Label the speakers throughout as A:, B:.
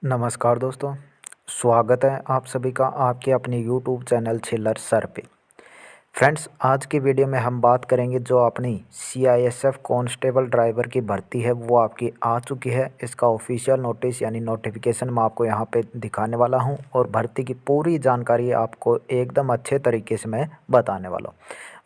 A: नमस्कार दोस्तों, स्वागत है आप सभी का आपके अपने यूट्यूब चैनल चिल्लर सर पे। फ्रेंड्स, आज की वीडियो में हम बात करेंगे जो अपनी सीआईएसएफ कांस्टेबल ड्राइवर की भर्ती है वो आपकी आ चुकी है। इसका ऑफिशियल नोटिस यानी नोटिफिकेशन मैं आपको यहाँ पे दिखाने वाला हूँ और भर्ती की पूरी जानकारी आपको एकदम अच्छे तरीके से मैं बताने वाला हूँ।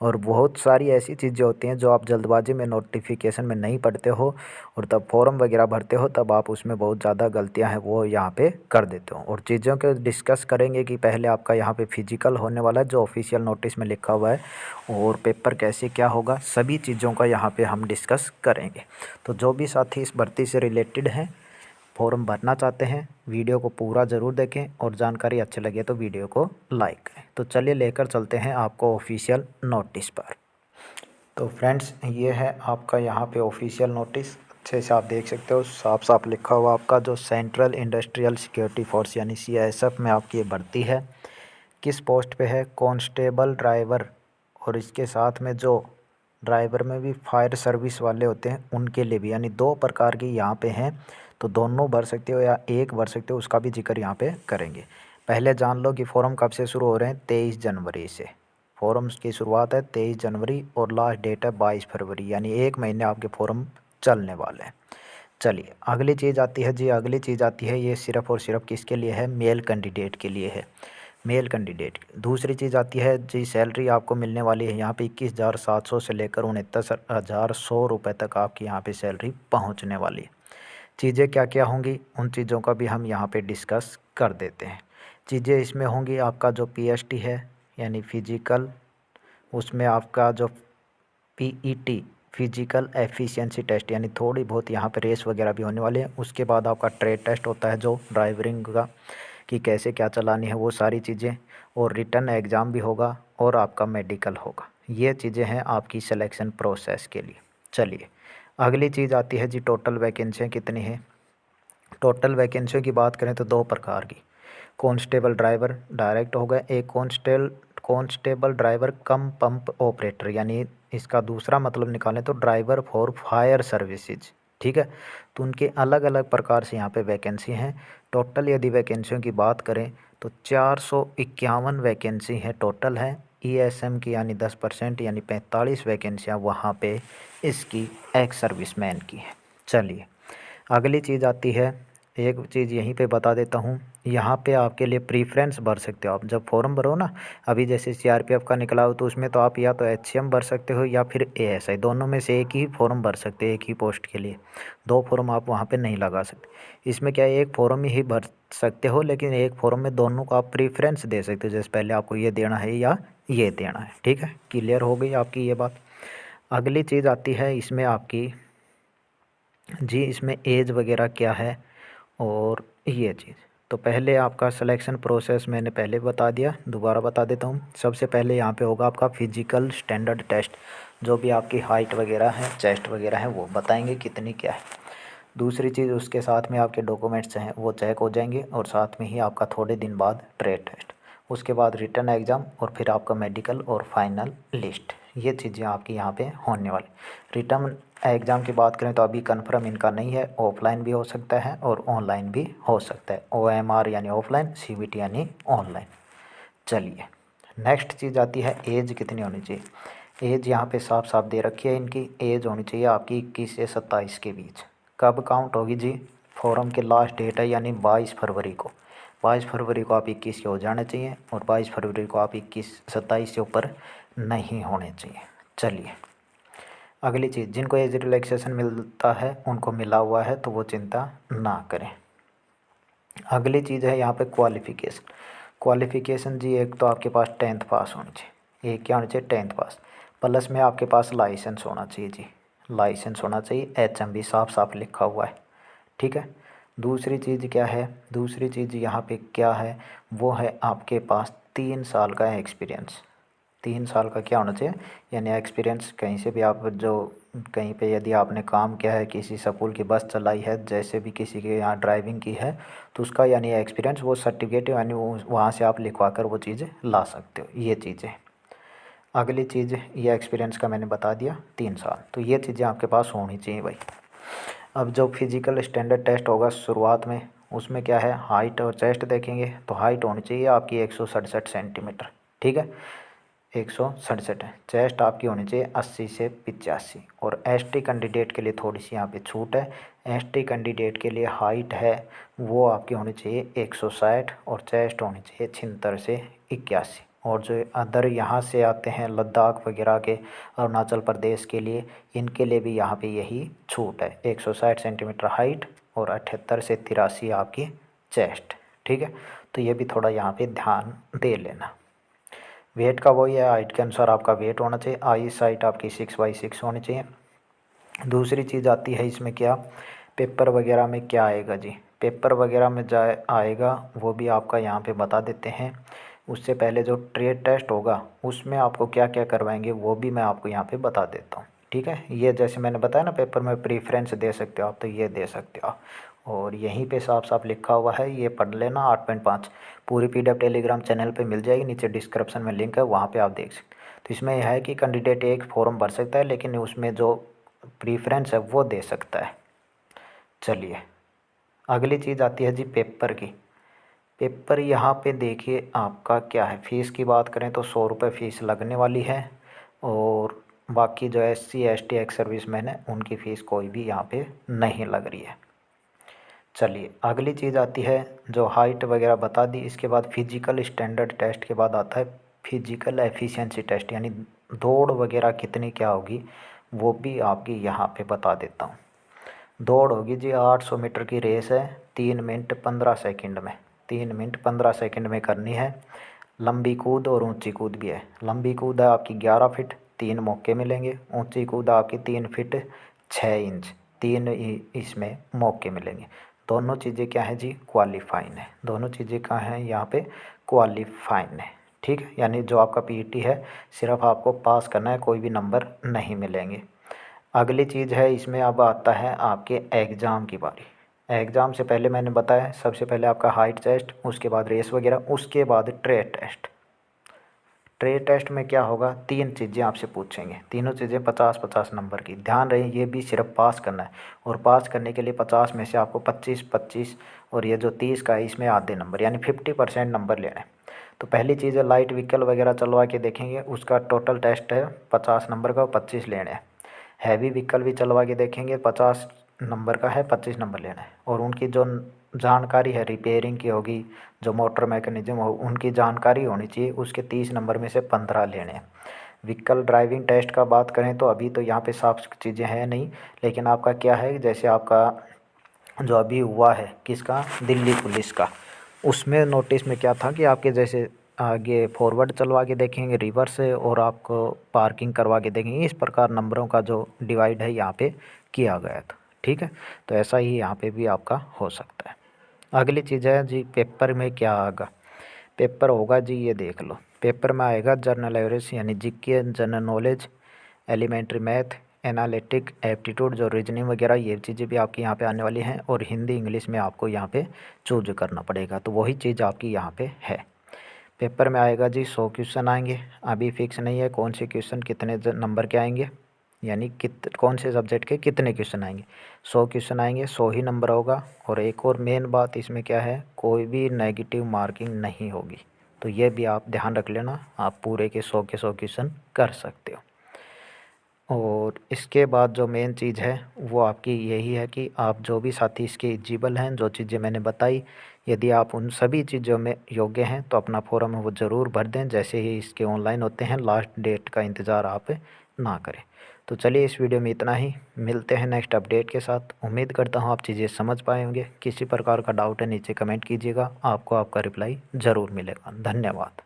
A: और बहुत सारी ऐसी चीज़ें होती हैं जो आप जल्दबाजी में नोटिफिकेशन में नहीं पढ़ते हो और तब फॉर्म वगैरह भरते हो, तब आप उसमें बहुत ज़्यादा गलतियां हैं वो यहाँ पे कर देते हो। और चीज़ों के डिस्कस करेंगे कि पहले आपका यहाँ पे फिजिकल होने वाला है जो ऑफिशियल नोटिस में लिखा हुआ है, और पेपर कैसे क्या होगा, सभी चीज़ों का यहाँ पे हम डिस्कस करेंगे। तो जो भी साथी इस भर्ती से रिलेटेड हैं, फॉर्म भरना चाहते हैं, वीडियो को पूरा ज़रूर देखें और जानकारी अच्छी लगे तो वीडियो को लाइक करें। तो चलिए लेकर चलते हैं आपको ऑफिशियल नोटिस पर। तो फ्रेंड्स, ये है आपका यहाँ पे ऑफिशियल नोटिस। अच्छे से आप देख सकते हो, साफ साफ लिखा हुआ आपका जो सेंट्रल इंडस्ट्रियल सिक्योरिटी फोर्स यानी सीआईएसएफ में आपकी ये भर्ती है। किस पोस्ट पे है? Constable driver. और इसके साथ में जो ड्राइवर में भी फायर सर्विस वाले होते हैं उनके लिए भी, यानी दो प्रकार की यहाँ पे हैं। तो दोनों भर सकते हो या एक भर सकते हो, उसका भी जिक्र यहाँ पे करेंगे। पहले जान लो कि फॉर्म कब से शुरू हो रहे हैं। 23 जनवरी से फॉर्म्स की शुरुआत है, 23 जनवरी, और लास्ट डेट है 22 फरवरी, यानी एक महीने आपके फॉर्म चलने वाले हैं। चलिए अगली चीज़ आती है जी, अगली चीज़ आती है, ये सिर्फ़ और सिर्फ किसके लिए है? मेल कैंडिडेट के लिए है, मेल कैंडिडेट। दूसरी चीज़ आती है जी, सैलरी आपको मिलने वाली है यहाँ पे 21,700 से लेकर 69,100 रुपये तक आपकी यहाँ पे सैलरी पहुँचने वाली है। चीज़ें क्या क्या होंगी उन चीज़ों का भी हम यहाँ पे डिस्कस कर देते हैं। चीज़ें इसमें होंगी, आपका जो पीएसटी है यानी फिजिकल, उसमें आपका जो पीईटी फिजिकल एफिशिएंसी टेस्ट, यानी थोड़ी बहुत यहाँ पे रेस वगैरह भी होने वाले हैं। उसके बाद आपका ट्रेड टेस्ट होता है जो ड्राइवरिंग का, कि कैसे क्या चलानी है वो सारी चीज़ें, और रिटन एग्ज़ाम भी होगा और आपका मेडिकल होगा। ये चीज़ें हैं आपकी सिलेक्शन प्रोसेस के लिए। चलिए अगली चीज़ आती है जी, टोटल वैकेंसियाँ कितनी है। टोटल वैकेंसियों की बात करें तो दो प्रकार की, कांस्टेबल ड्राइवर डायरेक्ट हो गए, एक कांस्टेबल ड्राइवर कम पंप ऑपरेटर, यानी इसका दूसरा मतलब निकालें तो ड्राइवर फॉर फायर सर्विसेज। ठीक है, तो उनके अलग अलग प्रकार से यहाँ पे वैकेंसी हैं। टोटल यदि वैकेंसियों की बात करें तो 451 वैकेंसी हैं टोटल है। ईएसएम की यानी 10%, यानी 45 वैकेंसियाँ वहाँ पे इसकी एक्स सर्विसमैन की हैं। चलिए अगली चीज़ आती है, एक चीज़ यहीं पे बता देता हूँ, यहाँ पे आपके लिए प्रीफ्रेंस भर सकते हो आप जब फॉर्म भरो ना। अभी जैसे सीआरपीएफ का निकला हो तो उसमें तो आप या तो एचसीएम भर सकते हो या फिर एएसआई, दोनों में से एक ही फॉर्म भर सकते हो एक ही पोस्ट के लिए। दो फॉर्म आप वहाँ पे नहीं लगा सकते। इसमें क्या है, एक फॉर्म ही भर सकते हो, लेकिन एक फॉर्म में दोनों को आप प्रीफ्रेंस दे सकते हो, जैसे पहले आपको ये देना है या ये देना है। ठीक है, क्लियर हो गई आपकी ये बात। अगली चीज़ आती है इसमें आपकी जी, इसमें एज वगैरह क्या है और ये चीज़। तो पहले आपका सिलेक्शन प्रोसेस मैंने पहले बता दिया, दोबारा बता देता हूँ। सबसे पहले यहाँ पे होगा आपका फिजिकल स्टैंडर्ड टेस्ट, जो भी आपकी हाइट वगैरह है, चेस्ट वगैरह है, वो बताएंगे कितनी क्या है। दूसरी चीज़, उसके साथ में आपके डॉक्यूमेंट्स हैं वो चेक हो जाएंगे, और साथ में ही आपका थोड़े दिन बाद ट्रेड टेस्ट, उसके बाद रिटन एग्ज़ाम, और फिर आपका मेडिकल और फाइनल लिस्ट। ये चीज़ें आपकी यहाँ पे होने वाली। रिटन एग्ज़ाम की बात करें तो अभी कंफर्म इनका नहीं है, ऑफलाइन भी हो सकता है और ऑनलाइन भी हो सकता है। ओएमआर यानी ऑफलाइन, सीबीटी यानी ऑनलाइन। चलिए नेक्स्ट चीज़ आती है, एज कितनी होनी चाहिए। एज यहाँ पे साफ साफ दे रखी है, इनकी एज होनी चाहिए आपकी 21 से 27 के बीच। कब काउंट होगी जी? फॉर्म के लास्ट डेट है यानी 22 फरवरी को। 22 फरवरी को आप 21 के हो जाने चाहिए, और 22 फरवरी को आप 27 से ऊपर नहीं होने चाहिए। चलिए अगली चीज़, जिनको एज रिलैक्सेशन मिलता है उनको मिला हुआ है तो वो चिंता ना करें। अगली चीज़ है यहाँ पे क्वालिफ़िकेशन। क्वालिफ़िकेशन जी, एक तो आपके पास 10th पास होनी चाहिए। एक क्या होनी चाहिए? 10th पास, प्लस में आपके पास लाइसेंस होना चाहिए जी, लाइसेंस होना चाहिए। एचएमवी साफ साफ लिखा हुआ है। ठीक है, दूसरी चीज़ क्या है? दूसरी चीज़ यहाँ पे क्या है, वो है आपके पास 3 साल का एक्सपीरियंस। 3 साल का क्या होना चाहिए, यानी एक्सपीरियंस कहीं से भी आप जो कहीं पे यदि आपने काम किया है, किसी स्कूल की बस चलाई है, जैसे भी किसी के यहाँ ड्राइविंग की है, तो उसका यानी एक्सपीरियंस, वो सर्टिफिकेट यानी वो वहाँ से आप लिखवा कर वो चीज़ें ला सकते हो। ये चीज़ें, अगली चीज़, ये एक्सपीरियंस का मैंने बता दिया 3 साल, तो ये चीज़ें आपके पास होनी चाहिए भाई। अब जो फिजिकल स्टैंडर्ड टेस्ट होगा शुरुआत में, उसमें क्या है, हाइट और चेस्ट देखेंगे तो हाइट होनी चाहिए आपकी 167 सेंटीमीटर, ठीक है, 167 है। चेस्ट आपकी होनी चाहिए 80 से 85। और एसटी कैंडिडेट के लिए थोड़ी सी यहाँ पे छूट है। एसटी कैंडिडेट के लिए हाइट है वो आपकी होनी चाहिए 160 और चेस्ट होनी चाहिए 76 से 81। और जो अदर यहाँ से आते हैं लद्दाख वगैरह के, अरुणाचल प्रदेश के लिए, इनके लिए भी यहाँ पे यही छूट है, 160 सेंटीमीटर हाइट और 78 से 83 आपकी चेस्ट, ठीक है। तो ये भी थोड़ा यहाँ पे ध्यान दे लेना। वेट का वही है, हाइट के अनुसार आपका वेट होना चाहिए। आई साइट आपकी 6x6 होनी चाहिए। दूसरी चीज़ आती है इसमें क्या, पेपर वगैरह में क्या आएगा जी, पेपर वगैरह में जाए आएगा वो भी आपका यहाँ पे बता देते हैं। उससे पहले जो ट्रेड टेस्ट होगा उसमें आपको क्या क्या करवाएंगे वो भी मैं आपको यहाँ पे बता देता हूँ, ठीक है। ये जैसे मैंने बताया ना, पेपर में प्रीफ्रेंस दे सकते हो आप, तो ये दे सकते हो आप। और यहीं पे साफ साफ लिखा हुआ है, ये पढ़ लेना 8.5 पूरी PDF टेलीग्राम चैनल पे मिल जाएगी, नीचे डिस्क्रिप्शन में लिंक है, वहाँ पे आप देख सकते। तो इसमें यह है कि कैंडिडेट एक फॉर्म भर सकता है लेकिन उसमें जो प्रीफ्रेंस है वो दे सकता है। चलिए अगली चीज़ आती है जी पेपर की। पेपर यहाँ पे देखिए आपका क्या है, फ़ीस की बात करें तो 100 रुपये फ़ीस लगने वाली है। और बाकी जो SC ST एक्स सर्विसमैन है उनकी फ़ीस कोई भी यहाँ पे नहीं लग रही है। चलिए अगली चीज़ आती है, जो हाइट वगैरह बता दी, इसके बाद फिजिकल स्टैंडर्ड टेस्ट के बाद आता है फिजिकल एफिशिएंसी टेस्ट, यानी दौड़ वगैरह कितनी क्या होगी वो भी आपकी यहाँ पे बता देता हूँ। दौड़ होगी जी 800 मीटर की रेस है, 3 मिनट 15 सेकंड में, 3 मिनट 15 सेकंड में करनी है। लंबी कूद और ऊंची कूद भी है। लंबी कूद है आपकी 11 फीट, 3 मौके मिलेंगे। ऊंची कूद आपकी 3 फीट 6 इंच, 3 इसमें मौके मिलेंगे। दोनों चीज़ें क्या है जी, क्वालिफाइंग है। दोनों चीज़ें क्या हैं यहाँ पे, क्वालिफाइंग है, ठीक है। यानी जो आपका PET है सिर्फ आपको पास करना है, कोई भी नंबर नहीं मिलेंगे। अगली चीज़ है इसमें, अब आता है आपके एग्ज़ाम की बारी। एग्ज़ाम से पहले मैंने बताया सबसे पहले आपका हाइट टेस्ट, उसके बाद रेस वगैरह, उसके बाद ट्रेड टेस्ट। ट्रेड टेस्ट में क्या होगा, 3 चीज़ें आपसे पूछेंगे, तीनों चीज़ें 50-50 नंबर की। ध्यान रहे ये भी सिर्फ पास करना है, और पास करने के लिए 50 में से आपको 25-25 और ये जो 30 का है इसमें आधे नंबर यानी 50% नंबर लेना है। तो पहली चीज़ है लाइट व्हीकल वगैरह चलवा के देखेंगे, उसका टोटल टेस्ट है 50 नंबर का, 25 लेने हैं। हैवी व्हीकल भी चलवा के देखेंगे, 50 नंबर का है, 25 नंबर लेना है। और उनकी जो जानकारी है रिपेयरिंग की होगी, जो मोटर मैकेनिज्म हो उनकी जानकारी होनी चाहिए, उसके 30 नंबर में से 15 लेने हैं। व्हीकल ड्राइविंग टेस्ट का बात करें तो अभी तो यहाँ पे साफ चीज़ें हैं नहीं, लेकिन आपका क्या है, जैसे आपका जो अभी हुआ है किसका, दिल्ली पुलिस का, उसमें नोटिस में क्या था कि आपके जैसे आगे फॉरवर्ड चलवा के देखेंगे, रिवर्स है, और आपको पार्किंग करवा के देखेंगे। इस प्रकार नंबरों का जो डिवाइड है यहाँ पे किया गया था, ठीक है। तो ऐसा ही यहाँ पे भी आपका हो सकता है। अगली चीज़ है जी पेपर में क्या आएगा। पेपर होगा जी, ये देख लो, पेपर में आएगा जनरल एवरेज यानी GK, general knowledge, elementary math, analytic, aptitude, जो रीजनिंग वगैरह ये चीज़ें भी आपकी यहाँ पे आने वाली हैं। और हिंदी इंग्लिश में आपको यहाँ पे चूज करना पड़ेगा, तो वही चीज़ आपकी यहाँ पे है। पेपर में आएगा जी 100 क्वेश्चन आएंगे। अभी फिक्स नहीं है कौन से क्वेश्चन कितने नंबर के आएंगे, यानी कौन से सब्जेक्ट के कितने क्वेश्चन आएंगे। 100 क्वेश्चन आएंगे, 100 ही नंबर होगा। और एक और मेन बात इसमें क्या है, कोई भी नेगेटिव मार्किंग नहीं होगी। तो ये भी आप ध्यान रख लेना, आप पूरे के 100 के 100 क्वेश्चन कर सकते हो। और इसके बाद जो मेन चीज़ है वो आपकी यही है कि आप जो भी साथी इसके एलिजिबल हैं, जो चीज़ें मैंने बताई, यदि आप उन सभी चीज़ों में योग्य हैं तो अपना फॉर्म है वो ज़रूर भर दें। जैसे ही इसके ऑनलाइन होते हैं, लास्ट डेट का इंतज़ार आप ना करें। तो चलिए इस वीडियो में इतना ही, मिलते हैं नेक्स्ट अपडेट के साथ। उम्मीद करता हूँ आप चीज़ें समझ पाए होंगे। किसी प्रकार का डाउट है नीचे कमेंट कीजिएगा, आपको आपका रिप्लाई ज़रूर मिलेगा। धन्यवाद।